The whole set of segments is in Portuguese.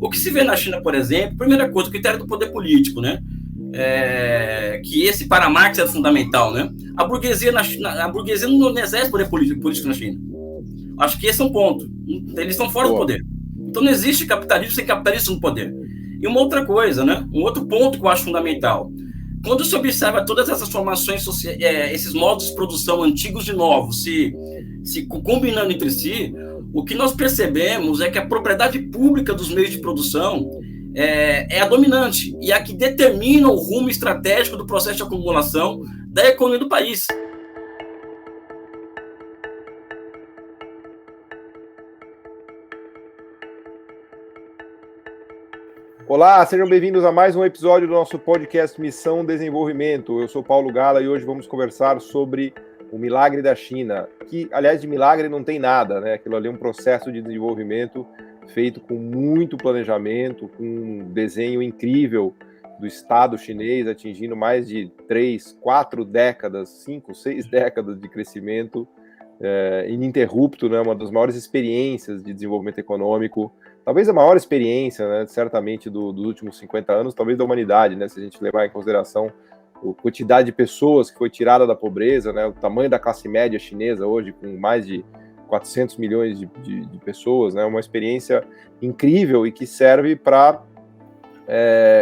O que se vê na China, por exemplo, primeira coisa, o critério do poder político, né? Que esse para Marx é fundamental, né? A burguesia não exerce poder político na China. Acho que esse é um ponto. Eles estão fora do poder. Então não existe capitalismo sem capitalismo no poder. E uma outra coisa, né? Um outro ponto que eu acho fundamental. Quando se observa todas essas formações, esses modos de produção antigos e novos se combinando entre si, o que nós percebemos é que a propriedade pública dos meios de produção é a dominante e a que determina o rumo estratégico do processo de acumulação da economia do país. Olá, sejam bem-vindos a mais um episódio do nosso podcast Missão Desenvolvimento. Eu sou Paulo Gala e hoje vamos conversar sobre o milagre da China, que, aliás, de milagre não tem nada, né? Aquilo ali é um processo de desenvolvimento feito com muito planejamento, com um desenho incrível do Estado chinês, atingindo mais de 3, 4 décadas, 5, 6 décadas de crescimento ininterrupto, né? Uma das maiores experiências de desenvolvimento econômico, talvez a maior experiência, né, certamente, dos últimos 50 anos, talvez da humanidade, né, se a gente levar em consideração a quantidade de pessoas que foi tirada da pobreza, né, o tamanho da classe média chinesa hoje, com mais de 400 milhões de pessoas, né, uma experiência incrível e que serve para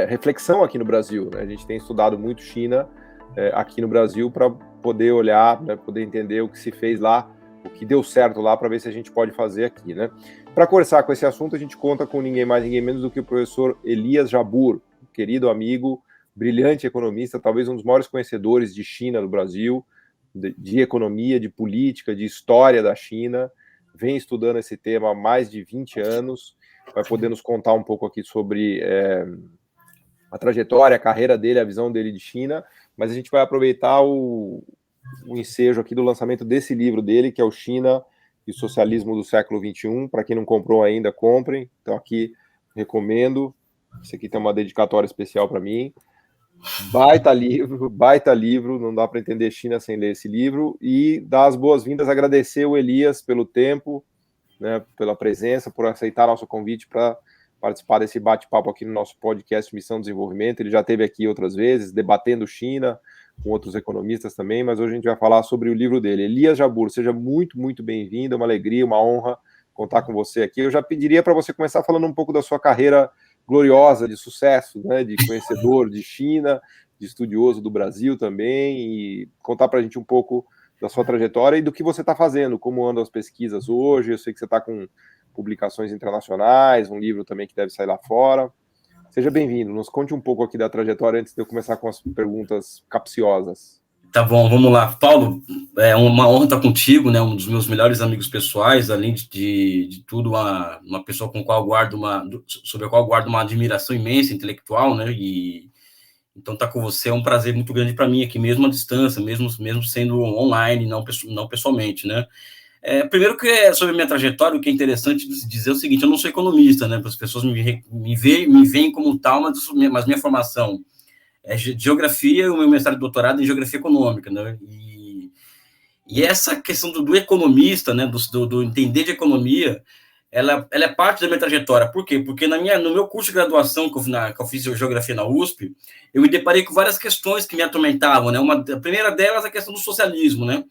reflexão aqui no Brasil, né. A gente tem estudado muito China aqui no Brasil para poder olhar, né, poder entender o que se fez lá, o que deu certo lá, para ver se a gente pode fazer aqui, né. Para conversar com esse assunto, a gente conta com ninguém mais, ninguém menos do que o professor Elias Jabbour, querido amigo, brilhante economista, talvez um dos maiores conhecedores de China do Brasil, de economia, de política, de história da China, vem estudando esse tema há mais de 20 anos, vai poder nos contar um pouco aqui sobre a trajetória, a carreira dele, a visão dele de China, mas a gente vai aproveitar o ensejo aqui do lançamento desse livro dele, que é o China e o Socialismo do Século XXI. Para quem não comprou ainda, comprem. Então aqui, recomendo. Esse aqui tem uma dedicatória especial para mim. Baita livro, não dá para entender China sem ler esse livro. E dar as boas-vindas, agradecer o Elias pelo tempo, né, pela presença, por aceitar nosso convite para participar desse bate-papo aqui no nosso podcast Missão Desenvolvimento. Ele já esteve aqui outras vezes, debatendo China, com outros economistas também, mas hoje a gente vai falar sobre o livro dele. Elias Jabbour, seja muito, muito bem-vindo, é uma alegria, uma honra contar com você aqui. Eu já pediria para você começar falando um pouco da sua carreira gloriosa, de sucesso, né, de conhecedor de China, de estudioso do Brasil também, e contar para a gente um pouco da sua trajetória e do que você está fazendo, como andam as pesquisas hoje. Eu sei que você está com publicações internacionais, um livro também que deve sair lá fora. Seja bem-vindo, nos conte um pouco aqui da trajetória antes de eu começar com as perguntas capciosas. Tá bom, vamos lá. Paulo, é uma honra estar contigo, né? Um dos meus melhores amigos pessoais, além de tudo, uma pessoa com qual sobre a qual guardo uma admiração imensa, intelectual, né? E então estar com você é um prazer muito grande para mim aqui, mesmo à distância, mesmo sendo online, não pessoalmente, né? Primeiro que sobre a minha trajetória, o que é interessante dizer é o seguinte: eu não sou economista, né? As pessoas me veem como tal, mas minha formação é geografia, e o meu mestrado e doutorado em geografia econômica, né? E essa questão do economista, né? Do entender de economia, ela é parte da minha trajetória. Por quê? Porque no meu curso de graduação, que eu fiz geografia na USP, eu me deparei com várias questões que me atormentavam, né? A primeira delas é a questão do socialismo, né?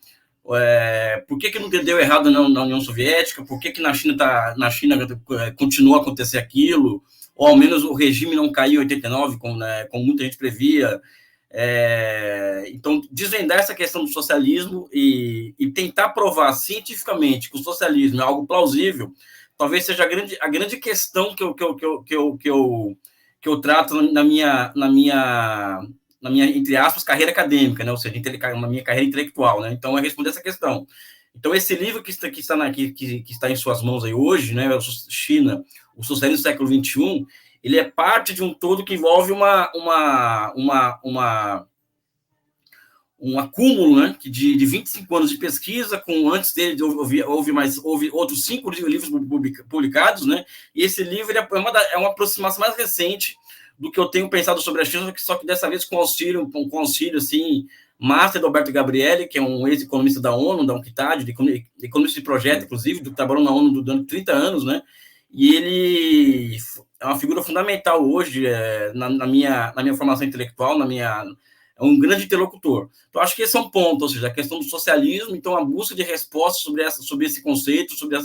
Por que não deu errado na União Soviética? Por que na China continua a acontecer aquilo? Ou ao menos o regime não caiu em 89, como muita gente previa. Então, desvendar essa questão do socialismo e tentar provar cientificamente que o socialismo é algo plausível, talvez seja a grande questão que eu trato na minha, entre aspas, carreira acadêmica, né? Ou seja, na minha carreira intelectual, né? Então, é responder essa questão. Então, esse livro que está em suas mãos aí hoje, né, China, o Socialismo do Século XXI, ele é parte de um todo que envolve um acúmulo, né, de 25 anos de pesquisa, antes dele houve outros 5 livros publicados, né, e esse livro é uma aproximação mais recente do que eu tenho pensado sobre a China, só que dessa vez com auxílio assim, master do Alberto Gabrielli, que é um ex-economista da ONU, da UNCTAD, economista de projeto, inclusive, trabalhou na ONU durante 30 anos, né? e ele é uma figura fundamental hoje na minha formação intelectual, é um grande interlocutor. Então, acho que esse é um ponto, ou seja, a questão do socialismo, então, a busca de respostas sobre esse conceito, sobre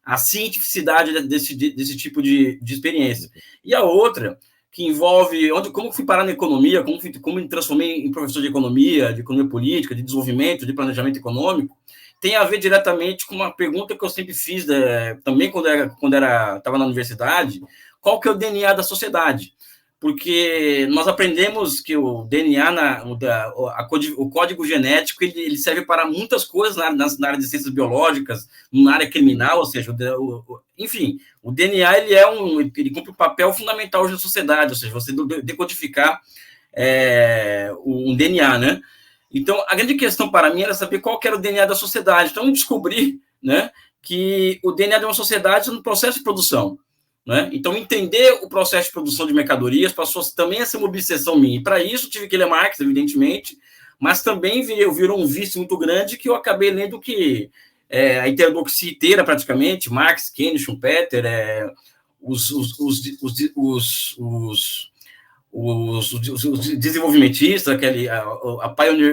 a cientificidade desse tipo de experiência. E a outra, que envolve como fui parar na economia, como me transformei em professor de economia política, de desenvolvimento, de planejamento econômico, tem a ver diretamente com uma pergunta que eu sempre fiz, também quando estava na universidade, qual que é o DNA da sociedade? Porque nós aprendemos que o DNA, o código genético, ele serve para muitas coisas na área de ciências biológicas, na área criminal, ou seja, enfim, o DNA ele cumpre um papel fundamental hoje na sociedade, ou seja, você decodificar um DNA, né? Então, a grande questão para mim era saber qual que era o DNA da sociedade. Então, eu descobri, né, que o DNA de uma sociedade é no processo de produção. Né? Então, entender o processo de produção de mercadorias passou também a ser uma obsessão minha. E, para isso, tive que ler Marx, evidentemente, mas também virou um vício muito grande que eu acabei lendo que a heterodoxia inteira, praticamente, Marx, Keynes, Schumpeter, os desenvolvimentistas,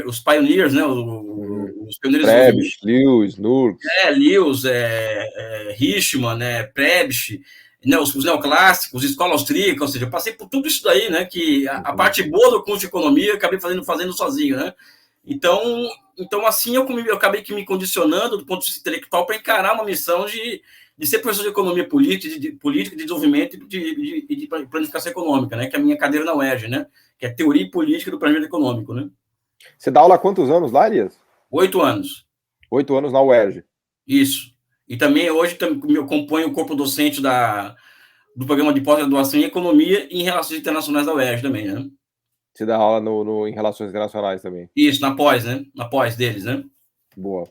os pioneers, né? Os pioneiros do Prebisch, Lewis, Nurks. Lewis, Richman, Prebisch, né, os neoclássicos, escola austríaca, ou seja, eu passei por tudo isso daí, né? Que a parte boa do curso de economia eu acabei fazendo sozinho, né? Então assim, eu acabei que me condicionando do ponto de vista intelectual para encarar uma missão de ser professor de economia política, de desenvolvimento e de planificação econômica, né? Que é a minha cadeira na UERJ, né? Que é teoria e política do planejamento econômico, né? Você dá aula há quantos anos lá, Elias? 8 anos. 8 anos na UERJ. Isso. E também hoje eu componho o corpo docente do programa de pós-graduação em economia e em relações internacionais da UERJ também, né? Você dá aula em relações internacionais também. Isso, na pós, né? Na pós deles, né? Boa.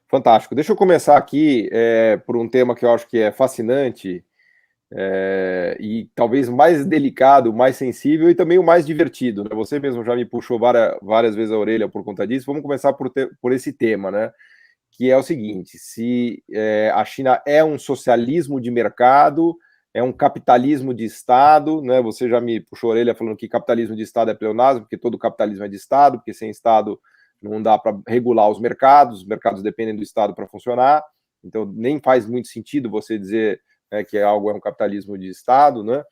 Fantástico. Deixa eu começar aqui por um tema que eu acho que é fascinante e talvez mais delicado, mais sensível e também o mais divertido. Né? Você mesmo já me puxou várias vezes a orelha por conta disso. Vamos começar por esse tema, né? Que é o seguinte: se a China é um socialismo de mercado, é um capitalismo de Estado, né? Você já me puxou a orelha falando que capitalismo de Estado é pleonasmo, porque todo capitalismo é de Estado, porque sem Estado não dá para regular os mercados dependem do Estado para funcionar, então nem faz muito sentido você dizer que algo é um capitalismo de Estado, né?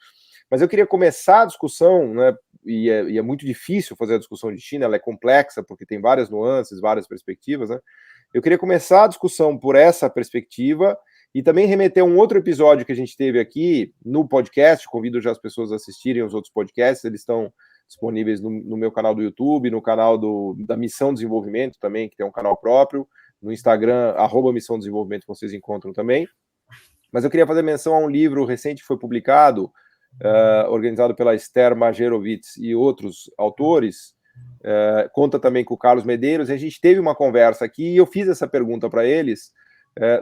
Mas eu queria começar a discussão, né? E é muito difícil fazer a discussão de China, ela é complexa, porque tem várias nuances, várias perspectivas, né? Eu queria começar a discussão por essa perspectiva e também remeter a um outro episódio que a gente teve aqui no podcast. Convido já as pessoas a assistirem os outros podcasts, eles estão disponíveis no meu canal do YouTube, no canal da Missão Desenvolvimento também, que tem um canal próprio, no Instagram, @Missão Desenvolvimento, vocês encontram também. Mas eu queria fazer menção a um livro recente que foi publicado, organizado pela Esther Majerovitz e outros autores, conta também com o Carlos Medeiros, e a gente teve uma conversa aqui e eu fiz essa pergunta para eles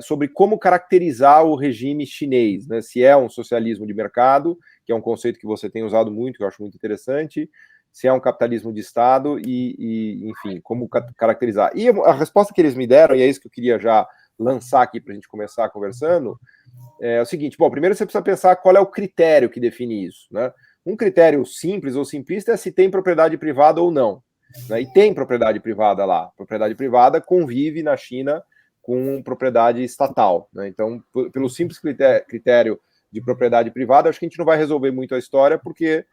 sobre como caracterizar o regime chinês, né? Se é um socialismo de mercado, que é um conceito que você tem usado muito, que eu acho muito interessante, se é um capitalismo de Estado enfim, como caracterizar. E a resposta que eles me deram, e é isso que eu queria já lançar aqui para a gente começar conversando, é o seguinte: bom, primeiro você precisa pensar qual é o critério que define isso, né? Um critério simples ou simplista é se tem propriedade privada ou não, né? E tem propriedade privada lá. Propriedade privada convive na China com propriedade estatal, né? Então, pelo simples critério de propriedade privada, acho que a gente não vai resolver muito a história, porque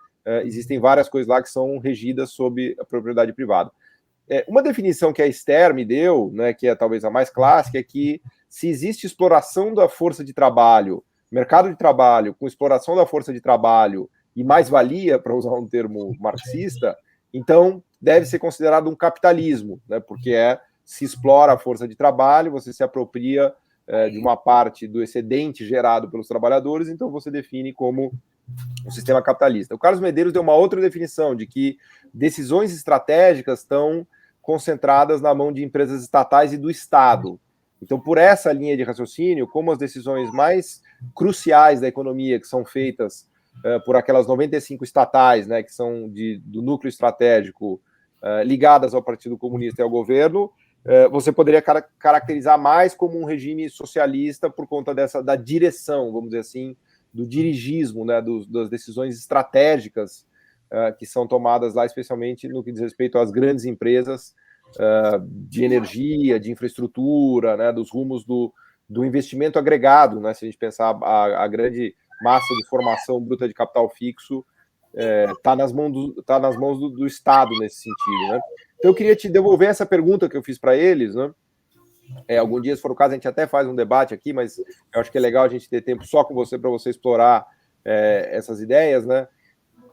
existem várias coisas lá que são regidas sob a propriedade privada. Uma definição que a Esther me deu, né, que é talvez a mais clássica, é que se existe exploração da força de trabalho, mercado de trabalho com exploração da força de trabalho e mais-valia, para usar um termo marxista, então deve ser considerado um capitalismo, né, porque se explora a força de trabalho, você se apropria de uma parte do excedente gerado pelos trabalhadores, então você define como um sistema capitalista. O Carlos Medeiros deu uma outra definição de que decisões estratégicas estão concentradas na mão de empresas estatais e do Estado. Então, por essa linha de raciocínio, como as decisões mais cruciais da economia, que são feitas por aquelas 95 estatais, né, que são do núcleo estratégico, ligadas ao Partido Comunista e ao governo, você poderia caracterizar mais como um regime socialista por conta da direção, vamos dizer assim, dirigismo, né, das decisões estratégicas que são tomadas lá, especialmente no que diz respeito às grandes empresas de energia, de infraestrutura, né, dos rumos do investimento agregado, né, se a gente pensar a grande massa de formação bruta de capital fixo está nas mãos do Estado nesse sentido, né? Então eu queria te devolver essa pergunta que eu fiz para eles, né? Algum dia, se for o caso, a gente até faz um debate aqui, mas eu acho que é legal a gente ter tempo só com você para você explorar essas ideias, né?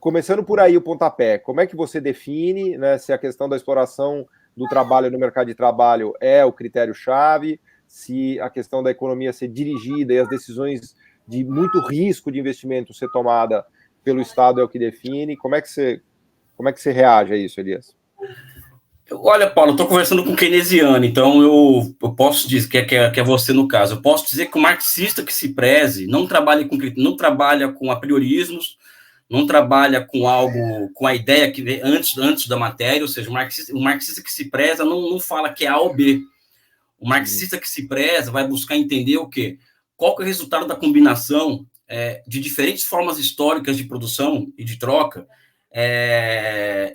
Começando por aí o pontapé, como é que você define, né, se a questão da exploração do trabalho no mercado de trabalho é o critério-chave, se a questão da economia ser dirigida e as decisões de muito risco de investimento ser tomada pelo Estado é o que define. Como é que você reage a isso, Elias? Olha, Paulo, eu estou conversando com um keynesiano, então eu posso dizer que é você no caso. Eu posso dizer que o marxista que se preze não trabalha com apriorismos, não trabalha com algo, com a ideia que vem antes da matéria, ou seja, o marxista que se preza não fala que é A ou B. O marxista que se preza vai buscar entender o quê? Qual que é o resultado da combinação de diferentes formas históricas de produção e de troca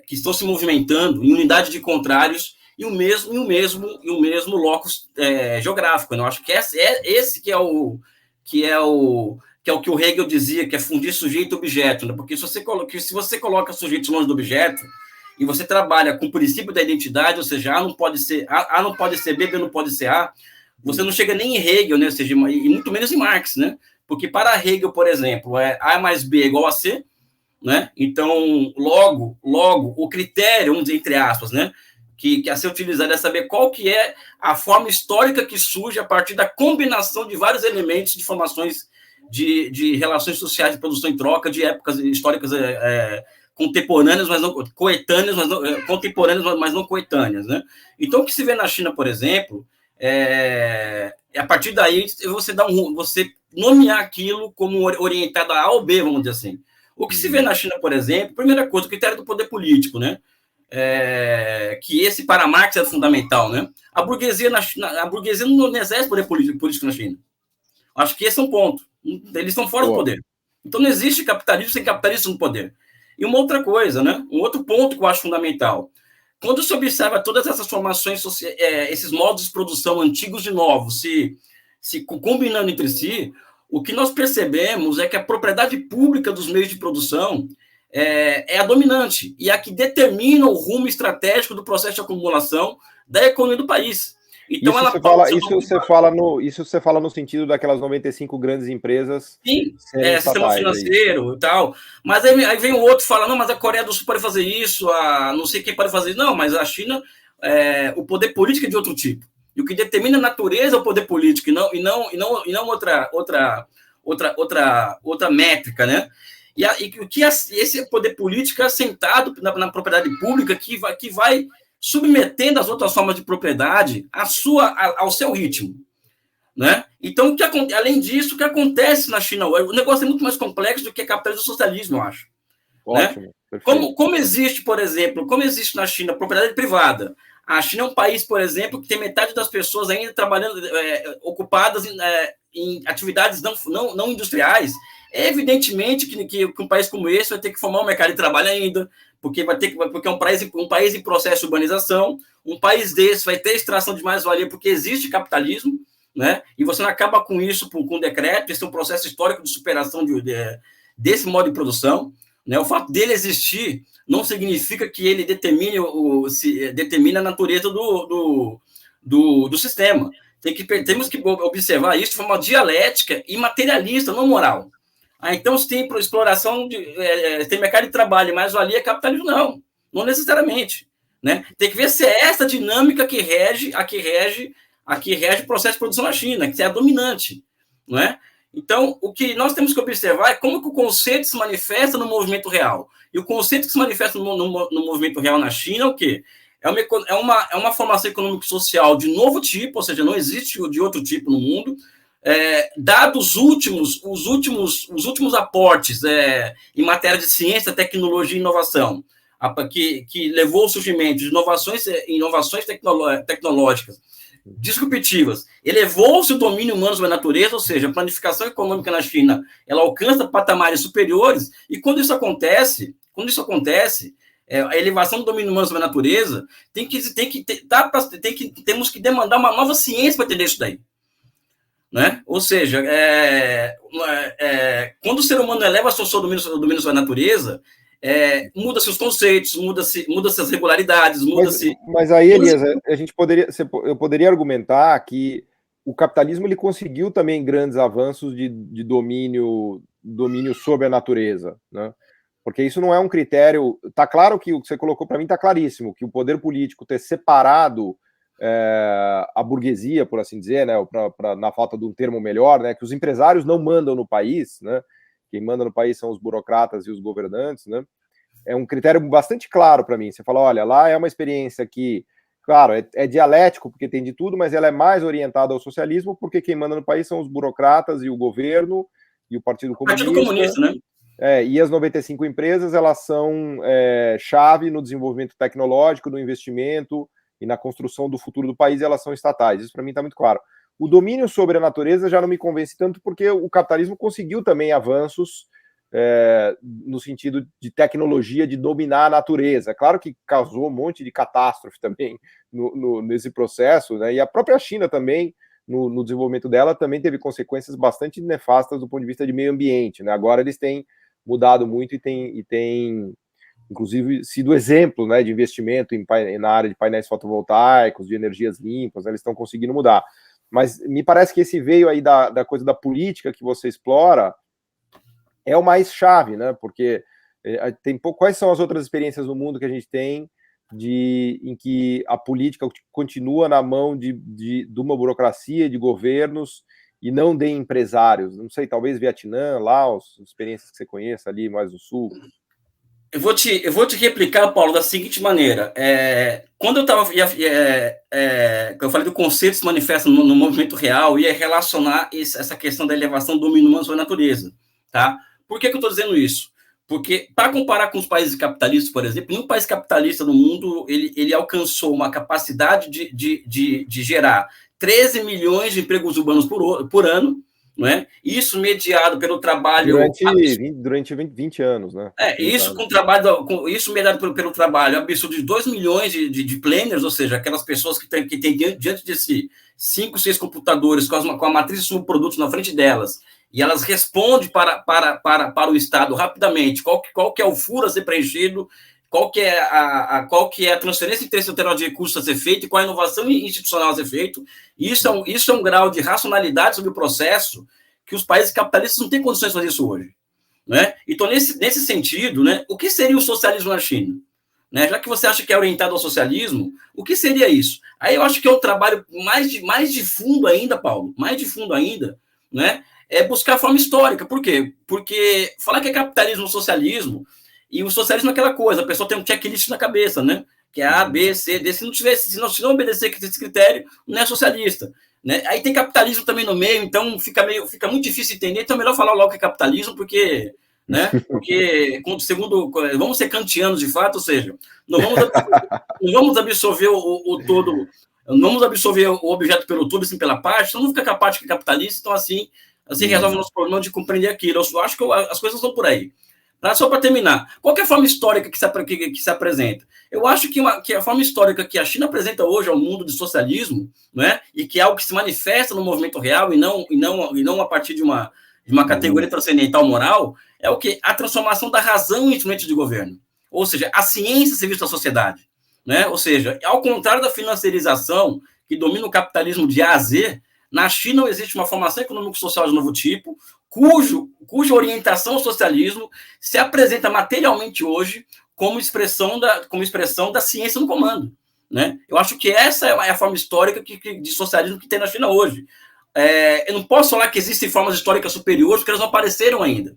que estão se movimentando em unidade de contrários e o mesmo locus geográfico. Eu acho que esse que é o que o Hegel dizia, que é fundir sujeito e objeto, né? Porque se você coloca sujeitos longe do objeto e você trabalha com o princípio da identidade, ou seja, A não pode ser B, B não pode ser A, você não chega nem em Hegel, né? Ou seja, e muito menos em Marx, né? Porque para Hegel, por exemplo, A mais B é igual a C, né? Então, logo, o critério, vamos dizer, entre aspas, né, que a ser utilizado é saber qual que é a forma histórica que surge a partir da combinação de vários elementos de formações de relações sociais de produção e troca de épocas históricas contemporâneas, mas não coetâneas, contemporâneas, mas não coetâneas, né? Então, o que se vê na China, por exemplo, a partir daí você nomear aquilo como orientado a ou B, vamos dizer assim. O que se vê na China, por exemplo, primeira coisa, o critério do poder político, né? Que esse para Marx é fundamental, né? A burguesia não exerce poder político na China. Acho que esse é um ponto. Eles estão fora do poder. Então não existe capitalismo sem capitalismo no poder. E uma outra coisa, né? Um outro ponto que eu acho fundamental. Quando se observa todas essas formações, esses modos de produção antigos e novos se combinando entre si, o que nós percebemos é que a propriedade pública dos meios de produção é a dominante e a que determina o rumo estratégico do processo de acumulação da economia do país. Então, isso você fala no sentido daquelas 95 grandes empresas. Sim, sistema financeiro e tal. Mas aí vem o outro falando, não, mas a Coreia do Sul pode fazer isso, não sei quem pode fazer isso. Não, mas a China, o poder político é de outro tipo. E o que determina a natureza é o poder político, e não outra métrica, né? Esse poder político é assentado na propriedade pública que vai submetendo as outras formas de propriedade ao seu ritmo, né? Então, além disso, o que acontece na China hoje, o negócio é muito mais complexo do que capitalismo e socialismo, eu acho. Ótimo, né? Como existe, por exemplo, na China propriedade privada. A China é um país, por exemplo, que tem metade das pessoas ainda trabalhando, ocupadas em atividades não industriais. Evidentemente que um país como esse vai ter que formar um mercado de trabalho ainda, porque é um país em processo de urbanização. Um país desse vai ter extração de mais-valia porque existe capitalismo, né? E você não acaba com isso com decreto. Esse é um processo histórico de superação desse modo de produção, né? O fato dele existir não significa que ele determine a natureza do sistema. Temos que observar isso de forma dialética e materialista, não moral. Então, se tem exploração, tem mercado de trabalho, mais valia é capitalismo, não necessariamente, né? Tem que ver se é essa dinâmica que rege o processo de produção na China, que é a dominante, não é? Então, o que nós temos que observar é como que o conceito se manifesta no movimento real. E o conceito que se manifesta no movimento real na China é o quê? É uma formação econômico-social de novo tipo, ou seja, não existe de outro tipo no mundo, dados os últimos aportes em matéria de ciência, tecnologia e inovação, que levou ao surgimento de inovações tecnológicas disruptivas. Elevou-se o domínio humano sobre a natureza, ou seja, a planificação econômica na China, ela alcança patamares superiores, e quando isso acontece, a elevação do domínio humano sobre a natureza, temos que demandar uma nova ciência para entender isso daí. Né? Ou seja, quando o ser humano eleva seu domínio sobre a natureza, muda-se os conceitos, muda-se as regularidades, muda-se... Mas aí, Elias, eu poderia argumentar que o capitalismo ele conseguiu também grandes avanços de domínio sobre a natureza, né? Porque isso não é um critério... Está claro que o que você colocou para mim está claríssimo, que o poder político ter separado a burguesia, por assim dizer, né, na falta de um termo melhor, né, que os empresários não mandam no país, né, quem manda no país são os burocratas e os governantes, né, é um critério bastante claro para mim. Você fala, olha, lá é uma experiência que, claro, é dialético, porque tem de tudo, mas ela é mais orientada ao socialismo, porque quem manda no país são os burocratas e o governo e o Partido Comunista. Partido Comunista, né? E as 95 empresas, elas são chave no desenvolvimento tecnológico, no investimento e na construção do futuro do país, elas são estatais. Isso para mim está muito claro. O domínio sobre a natureza já não me convence tanto, porque o capitalismo conseguiu também avanços no sentido de tecnologia, de dominar a natureza. Claro que causou um monte de catástrofe também nesse processo, né? E a própria China também, no desenvolvimento dela, também teve consequências bastante nefastas do ponto de vista de meio ambiente, né? Agora eles têm mudado muito e têm inclusive sido exemplo, né, de investimento na área de painéis fotovoltaicos, de energias limpas, né, eles estão conseguindo mudar. Mas me parece que esse veio aí da coisa da política que você explora é o mais chave, né, porque quais são as outras experiências no mundo que a gente tem em que a política continua na mão de uma burocracia, de governos, e não de empresários? Não sei, talvez Vietnã, Laos, experiências que você conheça ali mais no sul. Eu vou te replicar, Paulo, da seguinte maneira. Quando eu falei do conceito que se manifesta no movimento real, ia relacionar essa questão da elevação do domínio humano sobre a natureza. Tá? Por que eu estou dizendo isso? Porque, para comparar com os países capitalistas, por exemplo, nenhum país capitalista no mundo ele alcançou uma capacidade de gerar 13 milhões de empregos urbanos por ano, não é? Isso mediado pelo trabalho... Durante 20 anos, né? Isso mediado pelo trabalho absurdo de 2 milhões de planners, ou seja, aquelas pessoas que têm diante de si 5, 6 computadores com a matriz de subprodutos na frente delas, e elas respondem para o Estado rapidamente qual que é o furo a ser preenchido, qual que é a transferência internacional de recursos a ser feita e qual a inovação institucional a ser feita. Isso é um grau de racionalidade sobre o processo que os países capitalistas não têm condições de fazer isso hoje. Né? Então, nesse sentido, né, o que seria o socialismo na China? Né? Já que você acha que é orientado ao socialismo, o que seria isso? Aí eu acho que é um trabalho mais de fundo ainda, Paulo, mais de fundo ainda, né? É buscar a forma histórica. Por quê? Porque falar que é capitalismo ou socialismo, e o socialismo é aquela coisa, a pessoa tem um checklist na cabeça, né? Que é A, B, C, D. Se não obedecer esse critério, não é socialista. Né? Aí tem capitalismo também no meio, então fica muito difícil entender. Então é melhor falar logo que é capitalismo, porque segundo, vamos ser kantianos de fato, ou seja, não vamos absorver o todo, não vamos absorver o objeto pelo todo, assim pela parte, então não fica com a parte que é capitalista, então assim resolve o nosso problema de compreender aquilo. Eu acho que as coisas vão por aí. Só para terminar, qual é a forma histórica que se apresenta? Eu acho que a forma histórica que a China apresenta hoje ao mundo de socialismo, né, e que é algo que se manifesta no movimento real e não a partir de uma categoria transcendental moral, é o quê? A transformação da razão em instrumento de governo. Ou seja, a ciência a serviço da sociedade. Né? Ou seja, ao contrário da financiarização que domina o capitalismo de A a Z, na China existe uma formação econômico-social de novo tipo, cuja orientação ao socialismo se apresenta materialmente hoje como expressão da ciência no comando. Né? Eu acho que essa é a forma histórica de socialismo que tem na China hoje. Eu não posso falar que existem formas históricas superiores, porque elas não apareceram ainda.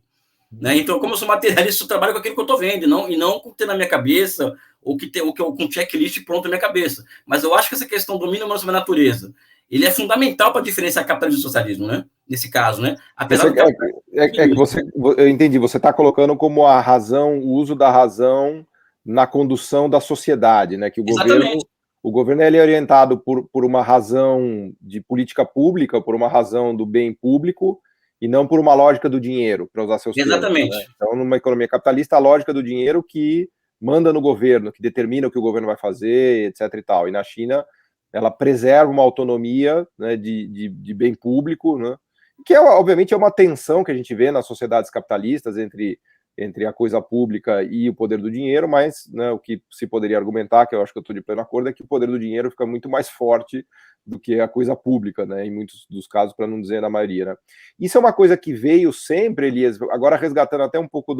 Né? Então, como eu sou materialista, eu trabalho com aquilo que eu estou vendo, e não com o que tem na minha cabeça, ou com checklist pronto na minha cabeça. Mas eu acho que essa questão do domínio humano sobre a natureza, ele é fundamental para diferenciar capitalismo e socialismo, né? Nesse caso, né? Apesar eu entendi, você está colocando como a razão, o uso da razão na condução da sociedade, né? Que o governo o governo ele é orientado por uma razão de política pública, por uma razão do bem público, e não por uma lógica do dinheiro, para usar seus termos. Exatamente. Né? Então, numa economia capitalista, a lógica do dinheiro que manda no governo, que determina o que o governo vai fazer, etc. e tal. E na China, ela preserva uma autonomia, né, de bem público, né, que obviamente é uma tensão que a gente vê nas sociedades capitalistas entre a coisa pública e o poder do dinheiro, mas, né, o que se poderia argumentar, que eu acho que eu estou de pleno acordo, é que o poder do dinheiro fica muito mais forte do que a coisa pública, né, em muitos dos casos, para não dizer na maioria. Né. Isso é uma coisa que veio sempre, Elias, agora resgatando até um pouco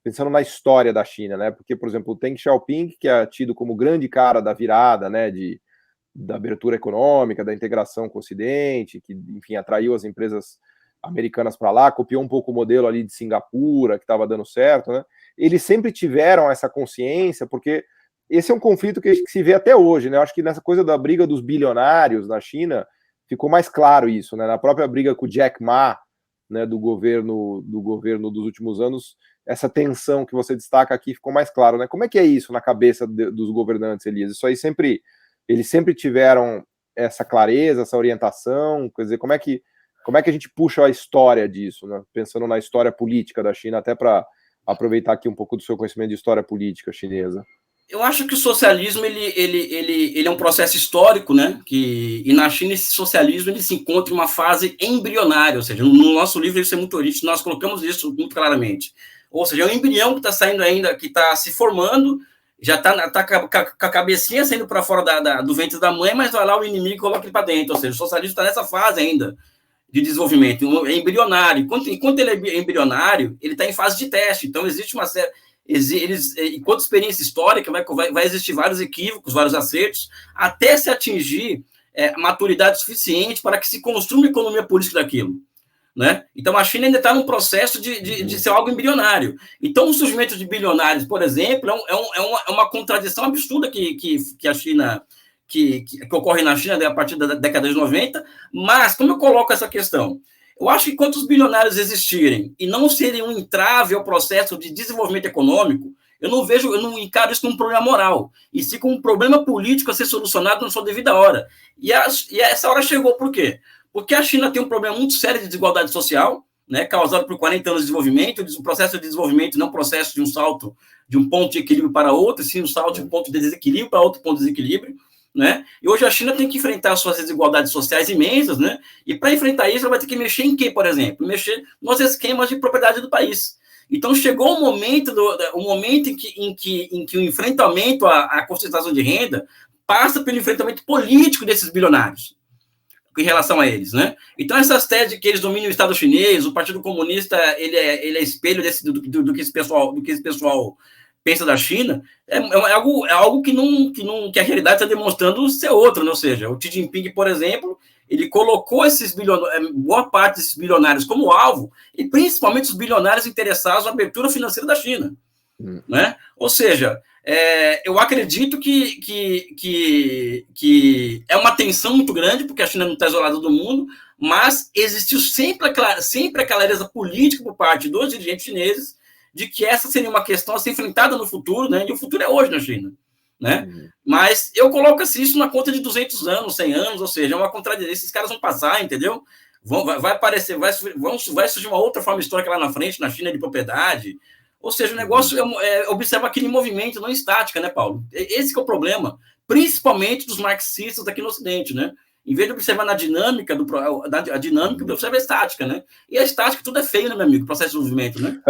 pensando na história da China, né, porque, por exemplo, o Deng Xiaoping, que é tido como grande cara da virada, né, da abertura econômica, da integração com o Ocidente, que, enfim, atraiu as empresas americanas para lá, copiou um pouco o modelo ali de Singapura, que estava dando certo, né? Eles sempre tiveram essa consciência, porque esse é um conflito que se vê até hoje, né? Eu acho que nessa coisa da briga dos bilionários na China, ficou mais claro isso, né? Na própria briga com o Jack Ma, né, do governo dos últimos anos, essa tensão que você destaca aqui ficou mais claro, né? Como é que é isso na cabeça dos governantes, Elias? Isso aí eles sempre tiveram essa clareza, essa orientação, quer dizer, como é que a gente puxa a história disso, né? Pensando na história política da China, até para aproveitar aqui um pouco do seu conhecimento de história política chinesa. Eu acho que o socialismo ele é um processo histórico, né? E na China esse socialismo ele se encontra em uma fase embrionária, ou seja, no nosso livro isso é muito nítido, nós colocamos isso muito claramente. Ou seja, é um embrião que está saindo ainda, que está se formando, já está com a cabecinha saindo para fora do ventre da mãe, mas vai lá o inimigo e coloca ele para dentro. Ou seja, o socialismo está nessa fase ainda de desenvolvimento, é embrionário. Enquanto ele é embrionário, ele está em fase de teste. Então, existe uma série. Enquanto experiência histórica, vai existir vários equívocos, vários acertos, até se atingir maturidade suficiente para que se construa uma economia política daquilo. Né? Então, a China ainda está num processo de ser algo embrionário. Então, o surgimento de bilionários, por exemplo, é uma contradição absurda que a China, que ocorre na China a partir da década de 90, mas como eu coloco essa questão? Eu acho que enquanto os bilionários existirem e não serem um entrave ao processo de desenvolvimento econômico, eu não encaro isso como um problema moral, e sim como um problema político a ser solucionado na sua devida hora. E essa hora chegou por quê? Porque a China tem um problema muito sério de desigualdade social, né, causado por 40 anos de desenvolvimento. O processo de desenvolvimento não é um processo de um salto de um ponto de equilíbrio para outro, sim um salto de um ponto de desequilíbrio para outro ponto de desequilíbrio. Né? E hoje a China tem que enfrentar suas desigualdades sociais imensas, né? E para enfrentar isso, ela vai ter que mexer em quê, por exemplo? Mexer nos esquemas de propriedade do país. Então, chegou um momento em que o enfrentamento à concentração de renda passa pelo enfrentamento político desses bilionários em relação a eles, né? Então, essas teses de que eles dominam o Estado chinês, o Partido Comunista, ele é espelho do que esse pessoal pensa da China, é algo que a realidade está demonstrando ser outra, né? Ou seja, o Xi Jinping, por exemplo, ele colocou boa parte desses bilionários como alvo, e principalmente os bilionários interessados na abertura financeira da China. Né? Ou seja, eu acredito que é uma tensão muito grande, porque a China não está isolada do mundo, mas existiu sempre a clareza política por parte dos dirigentes chineses de que essa seria uma questão a ser enfrentada no futuro, né? E o futuro é hoje na China. Né? Mas eu coloco assim, isso na conta de 200 anos, 100 anos, ou seja, é uma contradição. Esses caras vão passar, entendeu? Vai surgir uma outra forma histórica lá na frente, na China, de propriedade. Ou seja, o negócio observa aquele movimento, não estática, né, Paulo? Esse que é o problema, principalmente dos marxistas aqui no Ocidente, né? Em vez de observar na dinâmica, a dinâmica, observa a estática, né? E a estática, tudo é feio, né, meu amigo? Processo de desenvolvimento, né?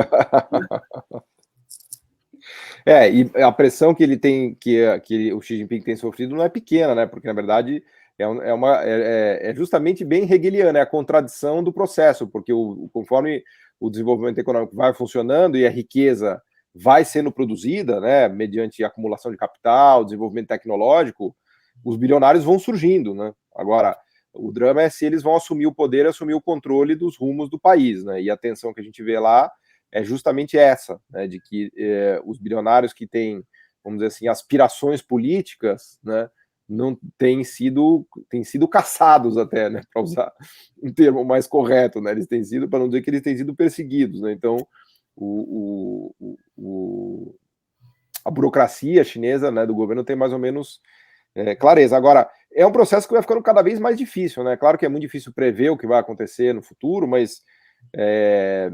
E a pressão que ele tem, que o Xi Jinping tem sofrido não é pequena, né? Porque, na verdade, é justamente bem hegeliana, é a contradição do processo, porque conforme o desenvolvimento econômico vai funcionando e a riqueza vai sendo produzida, né, mediante acumulação de capital, desenvolvimento tecnológico, os bilionários vão surgindo, né? Agora, o drama é se eles vão assumir o poder e assumir o controle dos rumos do país, né? E a tensão que a gente vê lá é justamente essa, né, de que os bilionários que têm, vamos dizer assim, aspirações políticas, né, não têm sido caçados até, né, para usar um termo mais correto, né, eles têm sido, para não dizer que eles têm sido perseguidos, né, então a burocracia chinesa, né, do governo tem mais ou menos clareza. Agora, é um processo que vai ficando cada vez mais difícil, né? Claro que é muito difícil prever o que vai acontecer no futuro, mas é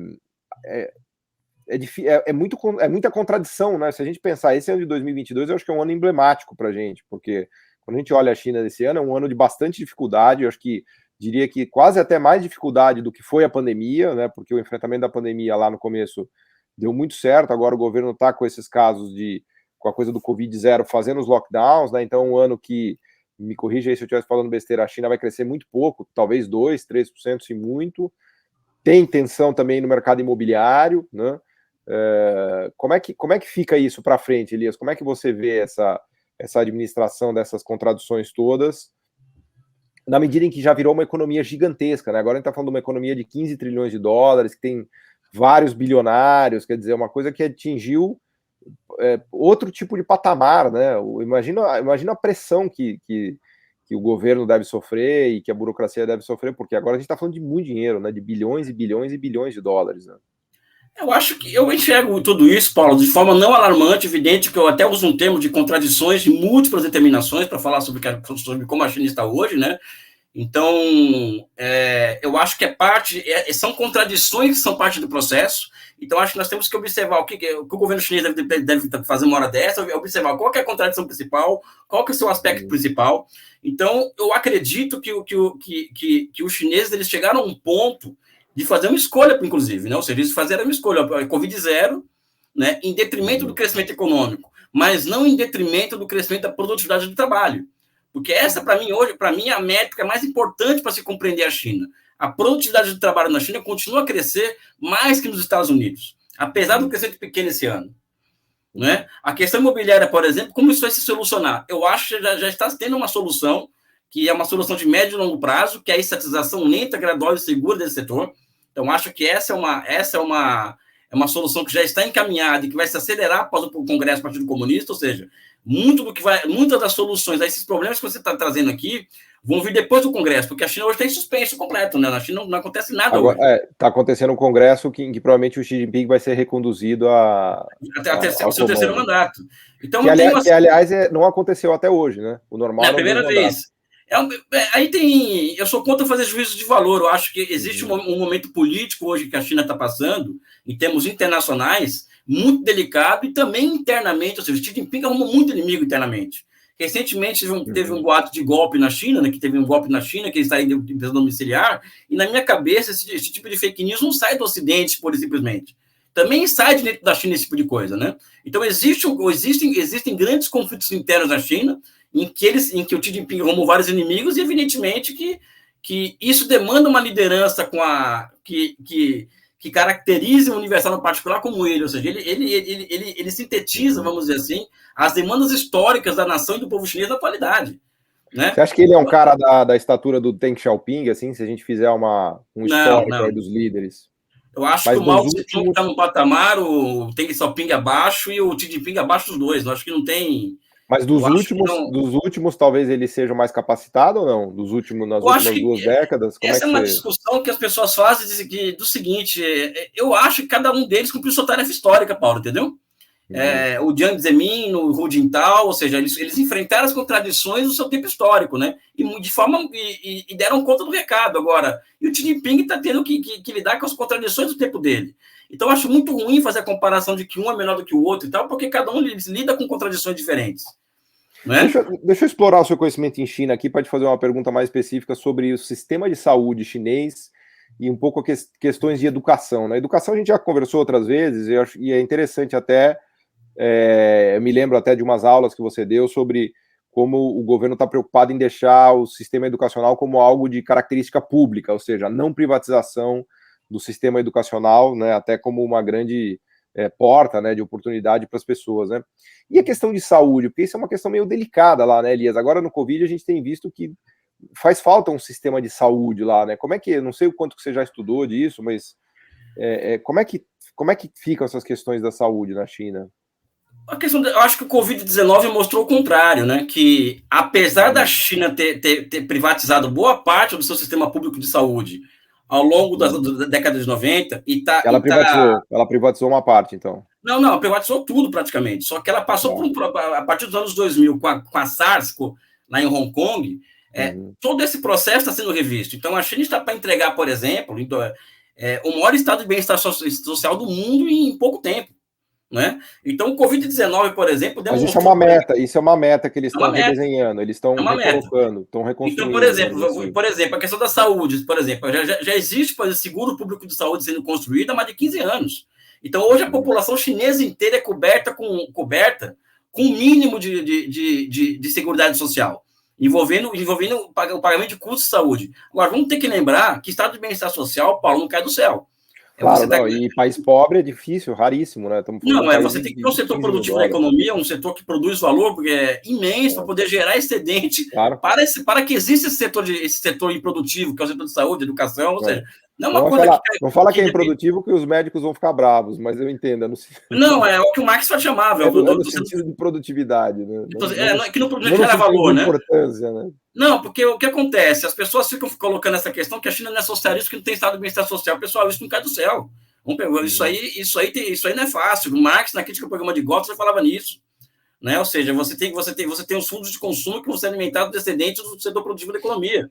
muita contradição, né? Se a gente pensar, esse ano de 2022, eu acho que é um ano emblemático para a gente, porque quando a gente olha a China desse ano, é um ano de bastante dificuldade, eu acho que diria que quase até mais dificuldade do que foi a pandemia, né? Porque o enfrentamento da pandemia lá no começo deu muito certo, agora o governo está com esses casos com a coisa do Covid-0 fazendo os lockdowns, né? Então, um ano que, me corrija aí se eu estivesse falando besteira, a China vai crescer muito pouco, talvez 2%, 3%, se muito. Tem tensão também no mercado imobiliário, né? Como é que fica isso para frente, Elias? Como é que você vê essa administração dessas contradições todas, na medida em que já virou uma economia gigantesca, né? Agora a gente está falando de uma economia de 15 trilhões de dólares, que tem vários bilionários, quer dizer, uma coisa que atingiu outro tipo de patamar, né? Imagina a pressão que o governo deve sofrer e que a burocracia deve sofrer, porque agora a gente está falando de muito dinheiro, né? De bilhões e bilhões e bilhões de dólares, né? Eu acho que eu enxergo tudo isso, Paulo, de forma não alarmante, evidente que eu até uso um termo de contradições de múltiplas determinações para falar sobre como a China está hoje, né? Então, eu acho que são contradições que são parte do processo. Então, acho que nós temos que observar o que o governo chinês deve fazer uma hora dessa, observar qual que é a contradição principal, qual que é o seu aspecto principal. Então, eu acredito que os chineses eles chegaram a um ponto de fazer uma escolha, inclusive, né? Ou seja, eles fizeram uma escolha, Covid-0, né? Em detrimento do crescimento econômico, mas não em detrimento do crescimento da produtividade do trabalho. Porque essa, para mim, hoje, é a métrica mais importante para se compreender a China. A produtividade do trabalho na China continua a crescer mais que nos Estados Unidos, apesar do crescimento pequeno esse ano. Né? A questão imobiliária, por exemplo, como isso vai se solucionar? Eu acho que já está tendo uma solução, que é uma solução de médio e longo prazo, que é a estatização lenta, gradual e segura desse setor. Então, acho que essa é uma solução que já está encaminhada e que vai se acelerar após o Congresso do Partido Comunista, ou seja, muitas das soluções a esses problemas que você está trazendo aqui vão vir depois do Congresso, porque a China hoje está em suspenso completo, né? Na China não acontece nada agora, hoje. Está acontecendo um Congresso que provavelmente o Xi Jinping vai ser reconduzido até o seu terceiro mandato. Então, aliás, não aconteceu até hoje, né? O normal é a primeira vez. Eu sou contra fazer juízo de valor. Eu acho que existe um momento político hoje que a China está passando, em termos internacionais, muito delicado, e também internamente, ou seja, o Xi Jinping arrumou muito inimigo internamente. Recentemente teve um boato de golpe na China, né, que teve um golpe na China, que eles saíram de prisão domiciliar, e na minha cabeça esse tipo de fake news não sai do Ocidente, pura e simplesmente. Também sai de dentro da China esse tipo de coisa, né? Então existem grandes conflitos internos na China, em que o Xi Jinping arrumou vários inimigos, e evidentemente que isso demanda uma liderança que caracterize o universal no particular como ele, ou seja, ele sintetiza, vamos dizer assim, as demandas históricas da nação e do povo chinês na atualidade. Né? Você acha que ele é um cara da estatura do Deng Xiaoping, assim, se a gente fizer um histórico aí dos líderes? Eu acho que o Mao Tse-tung está no patamar, o Deng Xiaoping abaixo e o Xi Jinping abaixo dos dois. Eu acho que não tem... Mas dos últimos, talvez ele seja mais capacitado ou não? Nas últimas 2 décadas? Essa é uma discussão que as pessoas fazem do seguinte: eu acho que cada um deles cumpriu sua tarefa histórica, Paulo, entendeu? O Jiang Zemin, o Hu Jintao, ou seja, eles enfrentaram as contradições do seu tempo histórico, né? E deram conta do recado agora. E o Xi Jinping está tendo que lidar com as contradições do tempo dele. Então, eu acho muito ruim fazer a comparação de que um é menor do que o outro e tal, porque cada um lida com contradições diferentes. Né? Deixa eu explorar o seu conhecimento em China aqui para te fazer uma pergunta mais específica sobre o sistema de saúde chinês e um pouco questões de educação. Na educação a gente já conversou outras vezes e é interessante até, eu me lembro até de umas aulas que você deu sobre como o governo está preocupado em deixar o sistema educacional como algo de característica pública, ou seja, a não privatização do sistema educacional, né, até como uma grande porta, né, de oportunidade para as pessoas, né? E a questão de saúde, porque isso é uma questão meio delicada lá, né, Elias? Agora no Covid a gente tem visto que faz falta um sistema de saúde lá, né? Como é que, não sei o quanto que você já estudou disso, mas como é que ficam essas questões da saúde na China? Eu acho que o Covid-19 mostrou o contrário, né? Que apesar da China ter privatizado boa parte do seu sistema público de saúde ao longo da década de 90 ela privatizou uma parte, então. Não, privatizou tudo praticamente. Só que ela passou a partir dos anos 2000 com a SARS, lá em Hong Kong, todo esse processo está sendo revisto. Então, a China está para entregar, por exemplo, o maior estado de bem-estar social do mundo em pouco tempo. Né? Então, o Covid-19, por exemplo, demonstrou... Mas isso é uma meta que eles estão redesenhando, eles estão recolocando, estão reconstruindo. Então, por exemplo, a questão da saúde, por exemplo, já existe seguro público de saúde sendo construído há mais de 15 anos. Então, hoje a população chinesa inteira é coberta com um mínimo de seguridade social, envolvendo o pagamento de custos de saúde. Agora, vamos ter que lembrar que estado de bem-estar social, Paulo, não cai do céu. Claro, e país pobre é difícil, raríssimo, né? Você tem que ter um setor produtivo da economia, um setor que produz valor, porque é imenso, para poder gerar excedente, para que exista esse setor improdutivo, que é o setor de saúde, educação, ou seja, não é uma coisa não fala que é improdutivo que os médicos vão ficar bravos, mas eu entendo. Não, é o que o Marx chamava. No sentido de produtividade, né? Que não gera valor, né? Importância, né? Não, porque o que acontece? As pessoas ficam colocando essa questão que a China não é socialista, que não tem estado de bem-estar social. Pessoal, isso não cai do céu. Isso aí não é fácil. O Marx, na crítica ao programa de Gotha, já falava nisso. Né? Ou seja, você tem os fundos de consumo que vão ser alimentados do excedente do setor produtivo da economia.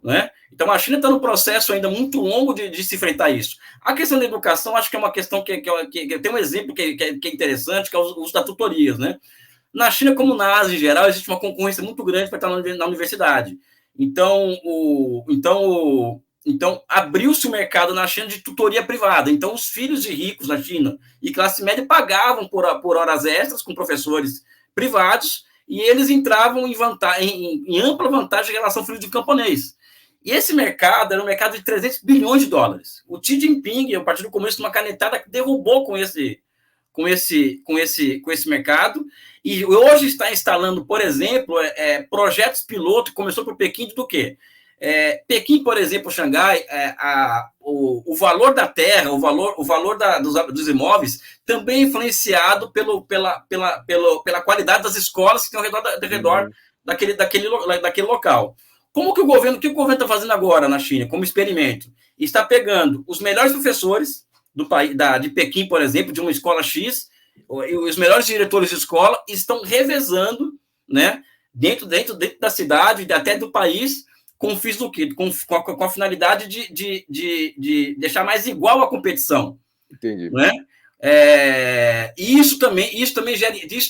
Né? Então, a China está no processo ainda muito longo de se enfrentar isso. A questão da educação, acho que é uma questão que tem um exemplo que é interessante, que é o uso das tutorias. Né? Na China, como na Ásia em geral, existe uma concorrência muito grande para estar na universidade. Então abriu-se o mercado na China de tutoria privada. Então, os filhos de ricos na China e classe média pagavam por horas extras com professores privados e eles entravam em ampla vantagem em relação ao filho de camponês. E esse mercado era um mercado de 300 bilhões de dólares. O Xi Jinping, o Partido Comunista, uma canetada que derrubou com esse mercado, e hoje está instalando, por exemplo, projetos piloto, que começou por Pequim, do quê? Pequim, por exemplo, Xangai, o valor da terra, o valor dos imóveis, também é influenciado pela qualidade das escolas que estão ao redor daquele local. O que o governo está fazendo agora na China, como experimento? Está pegando os melhores professores do país, de Pequim, por exemplo, de uma escola X, e os melhores diretores de escola estão revezando, né, dentro da cidade, até do país, com a finalidade de deixar mais igual a competição. Entendi. Né? E isso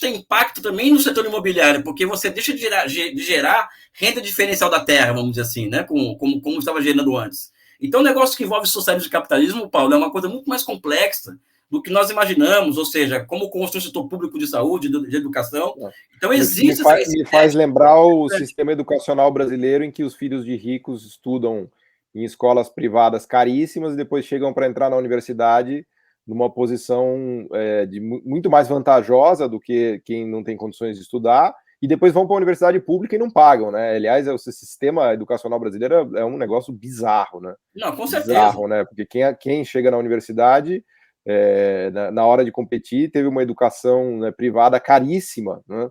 tem impacto também no setor imobiliário, porque você deixa de gerar renda diferencial da terra, vamos dizer assim, né? como estava gerando antes. Então, o negócio que envolve socialismo e capitalismo, Paulo, é uma coisa muito mais complexa do que nós imaginamos, ou seja, como construir um setor público de saúde, de educação. Então, existe... Me faz lembrar o sistema educacional brasileiro, em que os filhos de ricos estudam em escolas privadas caríssimas e depois chegam para entrar na universidade numa posição muito mais vantajosa do que quem não tem condições de estudar, e depois vão para a universidade pública e não pagam, né? Aliás, o sistema educacional brasileiro é um negócio bizarro, né? Não, com certeza. Bizarro, né? Porque quem chega na universidade, na hora de competir, teve uma educação, né, privada caríssima, né?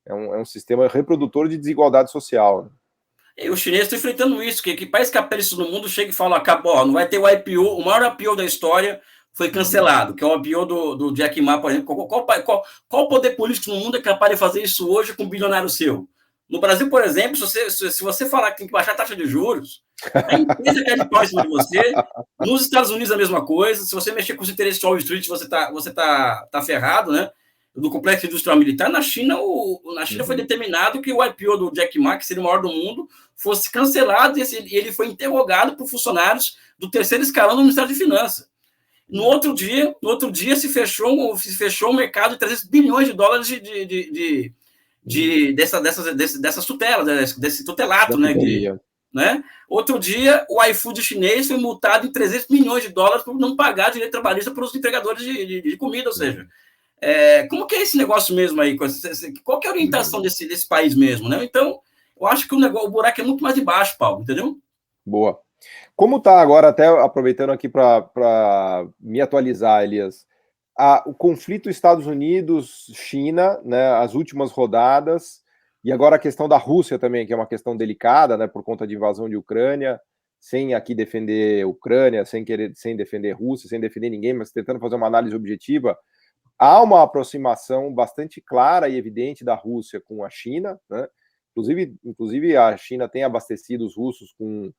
É um sistema reprodutor de desigualdade social, né? E os chineses estão enfrentando isso, que país capitalista no mundo chega e fala, acabou, não vai ter o IPO, o maior IPO da história foi cancelado, que é o IPO do Jack Ma, por exemplo. Qual poder político no mundo é capaz de fazer isso hoje com um bilionário seu? No Brasil, por exemplo, se você falar que tem que baixar a taxa de juros, a empresa quer de pau em cima de você. Nos Estados Unidos, a mesma coisa. Se você mexer com os interesses de Wall Street, você tá ferrado, né? Do complexo industrial militar. Na China foi determinado que o IPO do Jack Ma, que seria o maior do mundo, fosse cancelado e ele foi interrogado por funcionários do terceiro escalão do Ministério de Finanças. No outro dia se fechou um mercado de 300 bilhões de dólares dessas tutelas, desse tutelato, né? Outro dia, o iFood chinês foi multado em 300 milhões de dólares por não pagar direito trabalhista para os entregadores de comida, ou seja, como que é esse negócio mesmo aí? Qual que é a orientação desse país mesmo, né? Então, eu acho que o buraco é muito mais embaixo, Paulo, entendeu? Boa. Como está agora, até aproveitando aqui para me atualizar, Elias, o conflito Estados Unidos-China, né, as últimas rodadas, e agora a questão da Rússia também, que é uma questão delicada, né, por conta de invasão de Ucrânia, sem aqui defender Ucrânia, sem defender Rússia, sem defender ninguém, mas tentando fazer uma análise objetiva, há uma aproximação bastante clara e evidente da Rússia com a China, né? Inclusive a China tem abastecido os russos com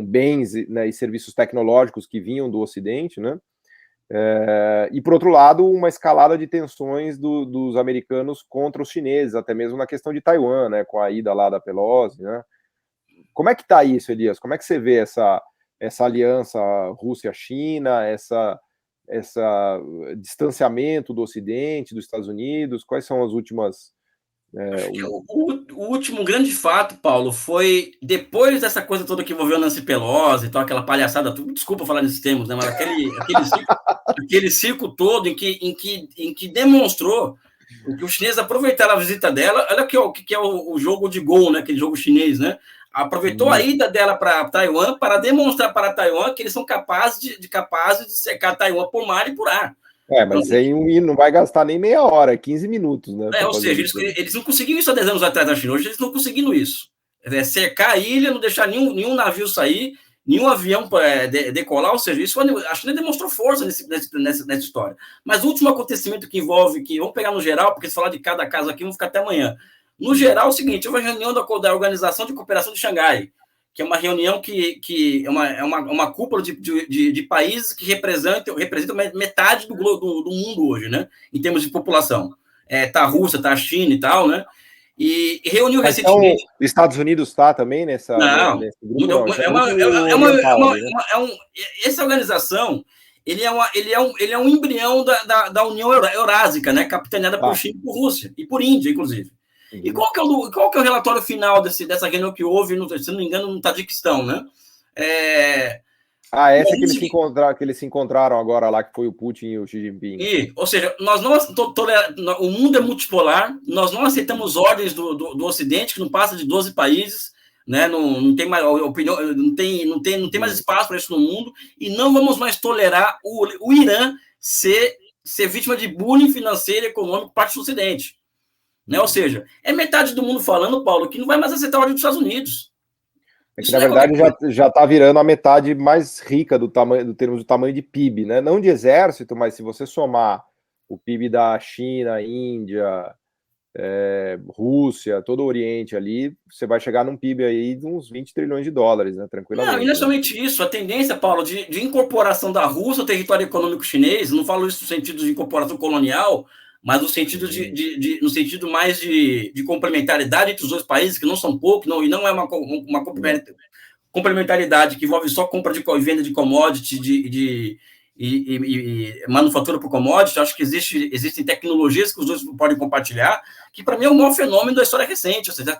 bens, né, e serviços tecnológicos que vinham do Ocidente, né? E, por outro lado, uma escalada de tensões dos americanos contra os chineses, até mesmo na questão de Taiwan, né, com a ida lá da Pelosi, né? Como é que está isso, Elias? Como é que você vê essa aliança Rússia-China, esse distanciamento do Ocidente, dos Estados Unidos? Quais são as últimas... Acho que o último grande fato, Paulo, foi depois dessa coisa toda que envolveu Nancy Pelosi e tal, aquela palhaçada, desculpa falar nesses termos, né, mas aquele circo todo em que demonstrou que os chineses aproveitaram a visita dela. Olha o que é o jogo de gol, né, aquele jogo chinês, né? Aproveitou a ida dela para Taiwan para demonstrar para Taiwan que eles são capazes de cercar Taiwan por mar e por ar. Mas então, aí não vai gastar nem meia hora, 15 minutos, né? Ou seja, eles não conseguiram isso há 10 anos atrás da China, hoje eles estão conseguindo isso. Cercar a ilha, não deixar nenhum navio sair, nenhum avião decolar, ou seja, isso a China demonstrou força nessa história. Mas o último acontecimento que envolve, vamos pegar no geral, porque se falar de cada caso aqui, vamos ficar até amanhã. No geral, é o seguinte, houve a reunião da Organização de Cooperação de Xangai, que é uma reunião que é uma cúpula de países que representam metade do mundo hoje, né, em termos de população. Tá a Rússia, tá a China e tal, né? E reuniu recentemente. Então, Estados Unidos está também nesse grupo? Essa organização, ele é um embrião da União Eurásica, né? Capitaneada por China e por Rússia, e por Índia, inclusive. E qual que é o relatório final dessa reunião que houve, se não me engano, no Tajiquistão, né? Essa que eles se encontraram agora lá, que foi o Putin e o Xi Jinping. Ou seja, o mundo é multipolar, nós não aceitamos ordens do Ocidente, que não passa de 12 países, né? Não tem mais opinião, não tem mais espaço para isso no mundo, e não vamos mais tolerar o Irã ser vítima de bullying financeiro e econômico por parte do Ocidente. Né? Ou seja, é metade do mundo falando, Paulo, que não vai mais aceitar a ordem dos Estados Unidos. Que, na verdade, já está virando a metade mais rica do termos do tamanho de PIB, né? Não de exército, mas se você somar o PIB da China, Índia, Rússia, todo o Oriente ali, você vai chegar num PIB aí de uns 20 trilhões de dólares, né? Tranquilamente. Não, e não é somente isso, a tendência, Paulo, de incorporação da Rússia ao território econômico chinês, não falo isso no sentido de incorporação colonial, mas no sentido no sentido mais de complementaridade entre os dois países, que não são poucos, e não é uma complementaridade que envolve só compra e venda de commodity e manufatura por commodity. Acho que existem tecnologias que os dois podem compartilhar, que para mim é o maior fenômeno da história recente, ou seja,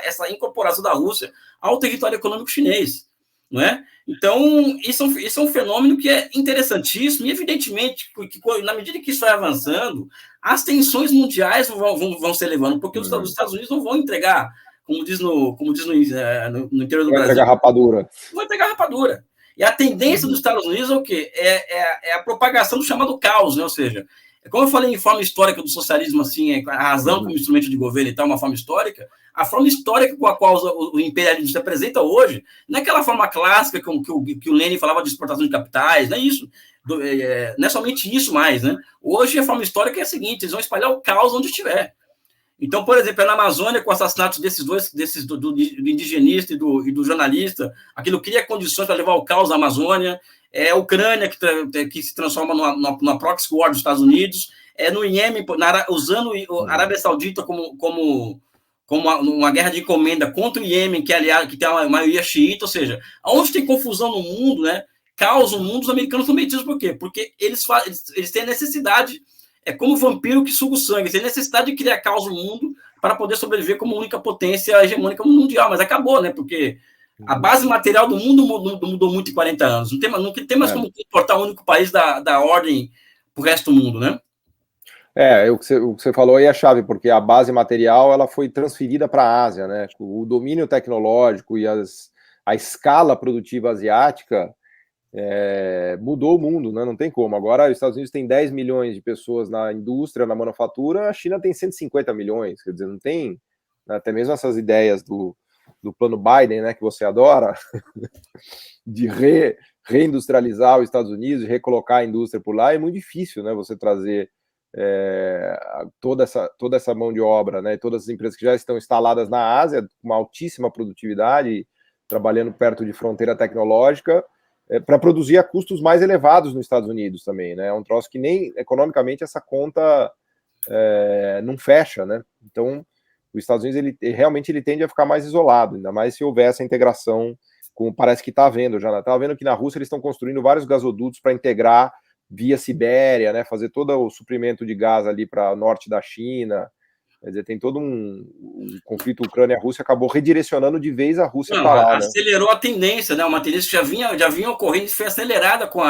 essa incorporação da Rússia ao território econômico chinês. Não é? Então, isso é um fenômeno que é interessantíssimo, e evidentemente, que na medida que isso vai avançando, as tensões mundiais vão se elevando, porque os Estados Unidos não vão entregar, como diz no interior do Brasil. Vai entregar rapadura. Vai entregar rapadura. E a tendência dos Estados Unidos é o quê? É a propagação do chamado caos, né? Ou seja, como eu falei em forma histórica do socialismo, assim, a razão como instrumento de governo e tal, uma forma histórica, a forma histórica com a qual o imperialismo se apresenta hoje, não é aquela forma clássica que o Lenin falava de exportação de capitais, não é isso. Não é somente isso mais, né? Hoje a forma histórica é a seguinte: eles vão espalhar o caos onde estiver. Então, por exemplo, na Amazônia, com o assassinato do indigenista e do jornalista, aquilo cria condições para levar o caos à Amazônia. A Ucrânia, que se transforma numa proxy war dos Estados Unidos, no Iêmen, usando a Arábia Saudita como uma guerra de encomenda contra o Iêmen, que tem uma maioria xiita. Ou seja, onde tem confusão no mundo, né, caos no mundo, os americanos estão metidos. Por quê? Porque eles têm a necessidade, como o vampiro que suga o sangue, eles têm a necessidade de criar caos no mundo para poder sobreviver como única potência hegemônica mundial. Mas acabou, né? Porque a base material do mundo mudou muito em 40 anos. Não tem mais como importar o único país da ordem para o resto do mundo, né? O que você falou aí é a chave, porque a base material ela foi transferida para a Ásia, né? O domínio tecnológico e a escala produtiva asiática mudou o mundo, né? Não tem como. Agora, os Estados Unidos tem 10 milhões de pessoas na indústria, na manufatura, a China tem 150 milhões, quer dizer, não tem, até mesmo essas ideias do plano Biden, né, que você adora, de reindustrializar os Estados Unidos, de recolocar a indústria por lá, é muito difícil, né, você trazer toda essa mão de obra, né, todas as empresas que já estão instaladas na Ásia, com uma altíssima produtividade, trabalhando perto de fronteira tecnológica, para produzir a custos mais elevados nos Estados Unidos também, né? É um troço que nem economicamente essa conta não fecha, né? Então, os Estados Unidos realmente ele tende a ficar mais isolado, ainda mais se houver essa integração, como parece que está havendo já. Está vendo que na Rússia eles estão construindo vários gasodutos para integrar via Sibéria, né? Fazer todo o suprimento de gás ali para o norte da China. Quer dizer, tem todo um conflito Ucrânia-Rússia, acabou redirecionando de vez a Rússia para lá. Acelerou, né? A tendência, né? Uma tendência que já vinha ocorrendo e foi acelerada com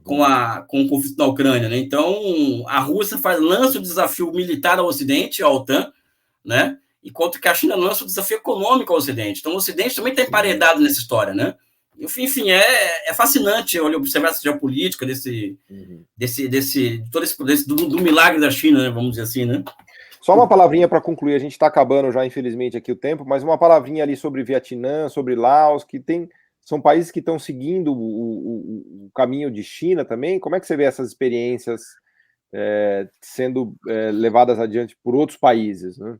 o conflito na Ucrânia, né? Então, a Rússia lança o desafio militar ao Ocidente, à OTAN, né? Enquanto que a China lança o desafio econômico ao Ocidente. Então, o Ocidente também está emparedado nessa história, né? Enfim, é fascinante observar essa geopolítica do milagre da China, né? Vamos dizer assim, né? Só uma palavrinha para concluir, a gente está acabando já, infelizmente, aqui o tempo, mas uma palavrinha ali sobre Vietnã, sobre Laos, são países que estão seguindo o caminho de China também. Como é que você vê essas experiências sendo levadas adiante por outros países, né?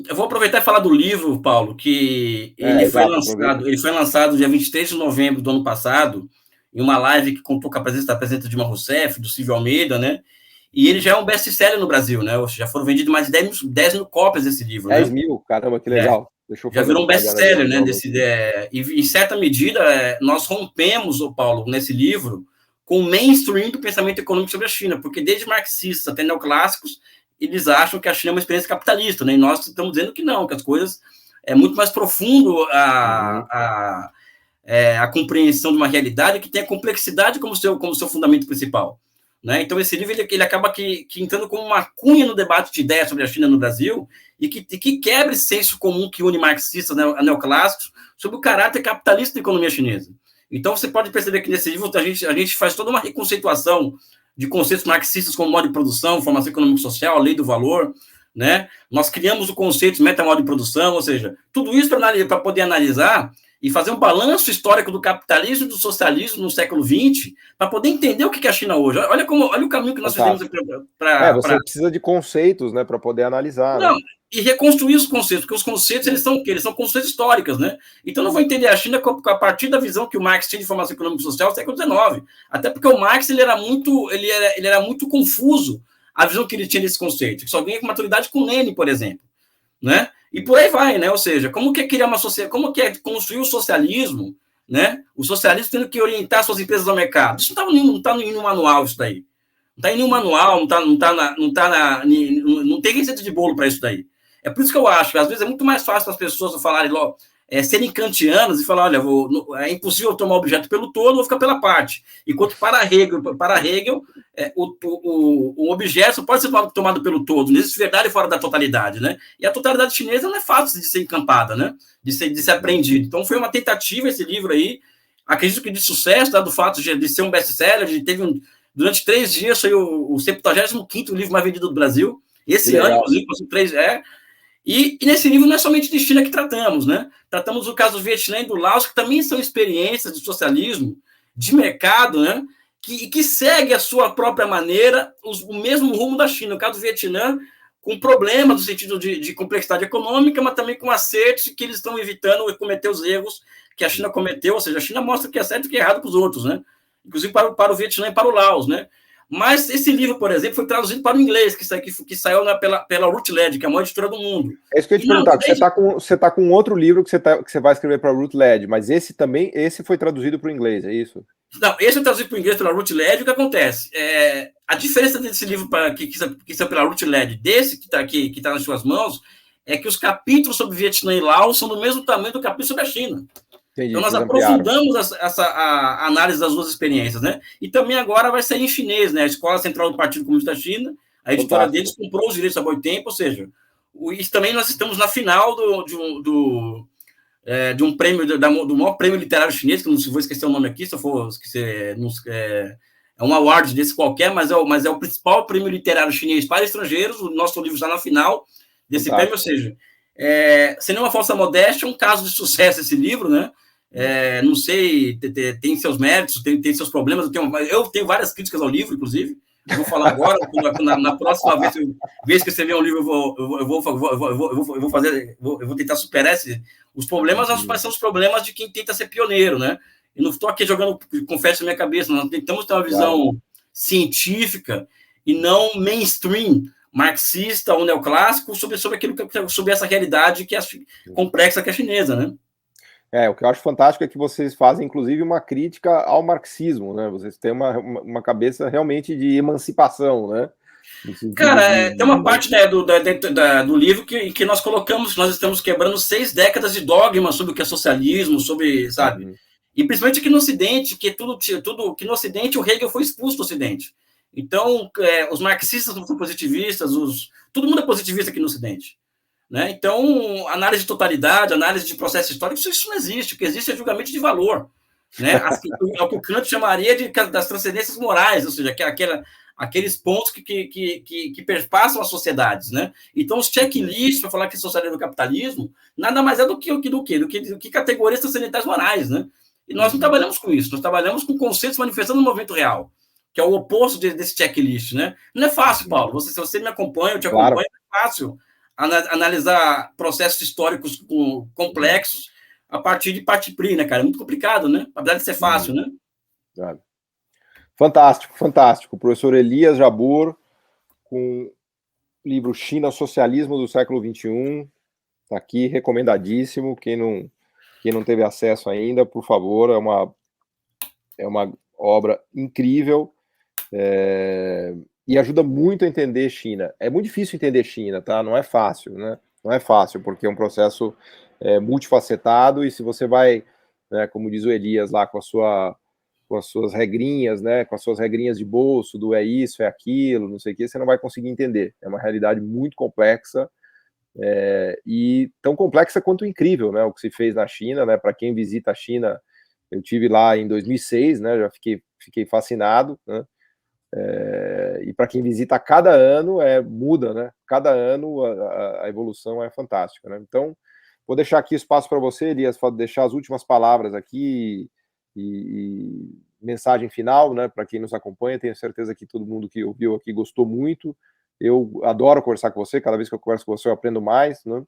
Eu vou aproveitar e falar do livro, Paulo, que ele foi lançado dia 23 de novembro do ano passado, em uma live que contou com a presença da presidenta Dilma Rousseff, do Silvio Almeida, né? E ele já é um best-seller no Brasil, né? Já foram vendidos mais de 10 mil cópias desse livro. 10 mil? Caramba, que legal. Já virou um best-seller, né? E, em certa medida, nós rompemos, Paulo, nesse livro, com o mainstream do pensamento econômico sobre a China, porque desde marxistas até neoclássicos, eles acham que a China é uma experiência capitalista, né? E nós estamos dizendo que não, que as coisas é muito mais profundo a compreensão de uma realidade que tem a complexidade como seu fundamento principal, né? Então, esse livro ele acaba que entrando como uma cunha no debate de ideias sobre a China no Brasil e que quebra esse senso comum que une marxistas a neoclássicos sobre o caráter capitalista da economia chinesa. Então, você pode perceber que nesse livro a gente faz toda uma reconceituação de conceitos marxistas como modo de produção, formação econômico-social, lei do valor, né? Nós criamos o conceito de metamodo de produção, ou seja, tudo isso para poder analisar e fazer um balanço histórico do capitalismo e do socialismo no século XX, para poder entender o que é a China hoje. Olha o caminho que nós fizemos para... Você precisa de conceitos, né, para poder analisar. Não, né? E reconstruir os conceitos, porque os conceitos, eles são o quê? Eles são conceitos históricos, né? Então, não vou entender a China a partir da visão que o Marx tinha de formação econômica e social no século XIX. Até porque o Marx, ele era muito confuso, a visão que ele tinha desse conceito, que só vinha com maturidade com Lenin, por exemplo, né? E por aí vai, né? Ou seja, como que é criar uma sociedade, como que é construir o socialismo, né? O socialismo tendo que orientar suas empresas ao mercado. Isso não está em nenhum manual, isso daí. Não está em nenhum manual, não tem receita de bolo para isso daí. É por isso que eu acho que às vezes é muito mais fácil as pessoas falarem, serem kantianas e falar, olha, é impossível tomar o objeto pelo todo, vou ficar pela parte. Enquanto para Hegel o objeto pode ser tomado pelo todo, não existe verdade fora da totalidade, né? E a totalidade chinesa não é fácil de ser encampada, né? De ser apreendido. Então foi uma tentativa esse livro aí, acredito que de sucesso, do fato de ser um best-seller, durante 3 dias foi o 75º livro mais vendido do Brasil. Esse ano, inclusive, passou 3. E nesse livro não é somente de China que tratamos, né? Tratamos o caso do Vietnã e do Laos, que também são experiências de socialismo, de mercado, né? Que segue a sua própria maneira, o mesmo rumo da China. No caso do Vietnã, com problemas no sentido de complexidade econômica, mas também com acertos que eles estão evitando cometer os erros que a China cometeu. Ou seja, a China mostra que é certo e que é errado para os outros, né? Inclusive para o Vietnã e para o Laos, né? Mas esse livro, por exemplo, foi traduzido para o inglês, que saiu pela Routledge, que é a maior editora do mundo. É isso que eu ia te perguntar, você está com outro livro que você vai escrever para a Routledge, mas esse foi traduzido para o inglês, é isso? Não, esse é traduzido para o inglês pela Routledge. O que acontece? A diferença desse livro que saiu pela Routledge, desse que está nas suas mãos, é que os capítulos sobre Vietnã e Laos são do mesmo tamanho do capítulo sobre a China. Entendi, então, nós aprofundamos a análise das duas experiências, né? E também agora vai sair em chinês, né? A Escola Central do Partido Comunista da China, a editora deles comprou os direitos há muito tempo, ou seja, também nós estamos na final de um prêmio, do maior prêmio literário chinês, que não vou esquecer o nome aqui, se eu for esquecer, é um award desse qualquer, mas é o principal prêmio literário chinês para estrangeiros. O nosso livro está na final desse prêmio, ou seja, sem nenhuma falsa modéstia, é um caso de sucesso esse livro, né? Não sei, tem seus méritos, tem seus problemas. Eu tenho várias críticas ao livro, inclusive, eu vou falar agora, na próxima vez que você ver um livro, eu vou tentar superar os problemas, são os problemas de quem tenta ser pioneiro, né? Eu não estou aqui jogando confete na minha cabeça, nós tentamos ter uma visão científica e não mainstream, marxista ou neoclássico, sobre essa realidade que é complexa que é a chinesa, né? O que eu acho fantástico é que vocês fazem, inclusive, uma crítica ao marxismo, né? Vocês têm uma cabeça realmente de emancipação, né? Cara, tem uma parte, né, do livro que nós estamos quebrando 6 décadas de dogma sobre o que é socialismo, sobre, sabe? E principalmente aqui no Ocidente, que no Ocidente o Hegel foi expulso do Ocidente. Então, os marxistas são positivistas, todo mundo é positivista aqui no Ocidente. Né? Então, análise de totalidade, análise de processo histórico, isso não existe. O que existe é julgamento de valor. Né? É o que o Kant chamaria das transcendências morais, ou seja, aqueles pontos que perpassam as sociedades. Né? Então, os checklists, para falar que é socialismo e capitalismo, nada mais é do que categorias transcendentais morais. Né? E nós não trabalhamos com isso, nós trabalhamos com conceitos manifestando no movimento real, que é o oposto desse checklist. Né? Não é fácil, Paulo. Se você me acompanha, eu te acompanho, não é fácil analisar processos históricos complexos a partir de Partipri, né, cara? É muito complicado, né? Apesar de ser fácil, né? Fantástico, fantástico. O professor Elias Jabbour, com o livro China, Socialismo do Século XXI, está aqui, recomendadíssimo. Quem não teve acesso ainda, por favor, é uma obra incrível. E ajuda muito a entender China. É muito difícil entender China, tá? Não é fácil, né? Não é fácil, porque é um processo multifacetado, e se você vai, né, como diz o Elias lá, com as suas regrinhas, né, com as suas regrinhas de bolso, do é isso, é aquilo, não sei o que, você não vai conseguir entender. É uma realidade muito complexa, e tão complexa quanto incrível, né, o que se fez na China, né? Para quem visita a China, eu tive lá em 2006, né, já fiquei fascinado, né? E para quem visita cada ano, muda, né? Cada ano a evolução é fantástica, né? Então, vou deixar aqui espaço para você, Elias, deixar as últimas palavras aqui e mensagem final, né? Para quem nos acompanha, tenho certeza que todo mundo que ouviu aqui gostou muito. Eu adoro conversar com você, cada vez que eu converso com você eu aprendo mais, né?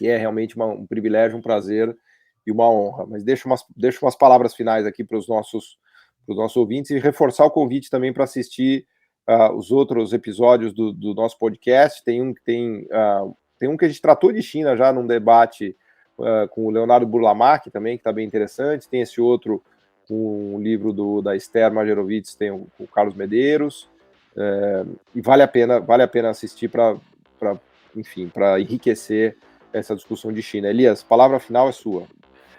E é realmente um privilégio, um prazer e uma honra. Mas deixo umas palavras finais aqui para os nossos ouvintes e reforçar o convite também para assistir os outros episódios do nosso podcast. Tem um que a gente tratou de China já num debate com o Leonardo Burlamac também, que está bem interessante. Tem esse outro com o livro da Esther Majerovitz, tem o Carlos Medeiros, e vale a pena assistir para enriquecer essa discussão de China. Elias, a palavra final é sua.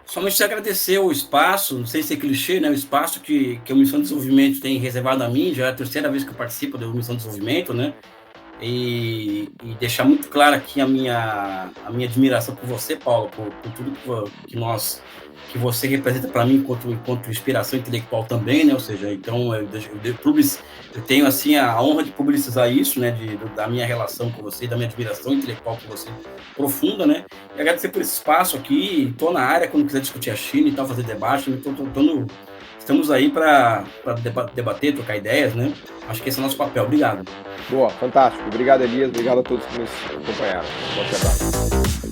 Somente agradecer o espaço, não sei se é clichê, né? O espaço que a Missão de Desenvolvimento tem reservado a mim, já é a 3ª vez que eu participo da Missão de Desenvolvimento, né? E deixar muito claro aqui a minha admiração por você, Paulo, por tudo que você representa para mim enquanto inspiração intelectual também, né? Ou seja, então eu tenho assim a honra de publicizar isso, né? Da minha relação com você, da minha admiração intelectual por você profunda, né? E agradecer por esse espaço aqui. Estou na área quando quiser discutir a China e tal, fazer debate. Estamos aí para debater, trocar ideias, né? Acho que esse é o nosso papel. Obrigado. Boa, fantástico. Obrigado, Elias. Obrigado a todos que nos acompanharam. Forte abraço.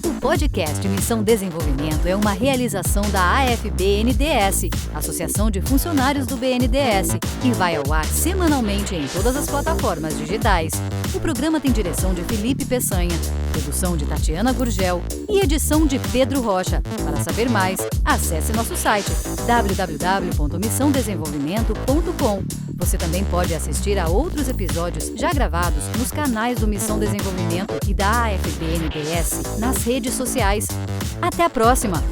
O podcast Missão Desenvolvimento é uma realização da AFBNDES, Associação de Funcionários do BNDES, e vai ao ar semanalmente em todas as plataformas digitais. O programa tem direção de Felipe Peçanha, produção de Tatiana Gurgel e edição de Pedro Rocha. Para saber mais, acesse nosso site www.missãodesenvolvimento.com. Você também pode assistir a outros episódios já gravados nos canais do Missão Desenvolvimento e da AFBNDES nas redes sociais. Até a próxima!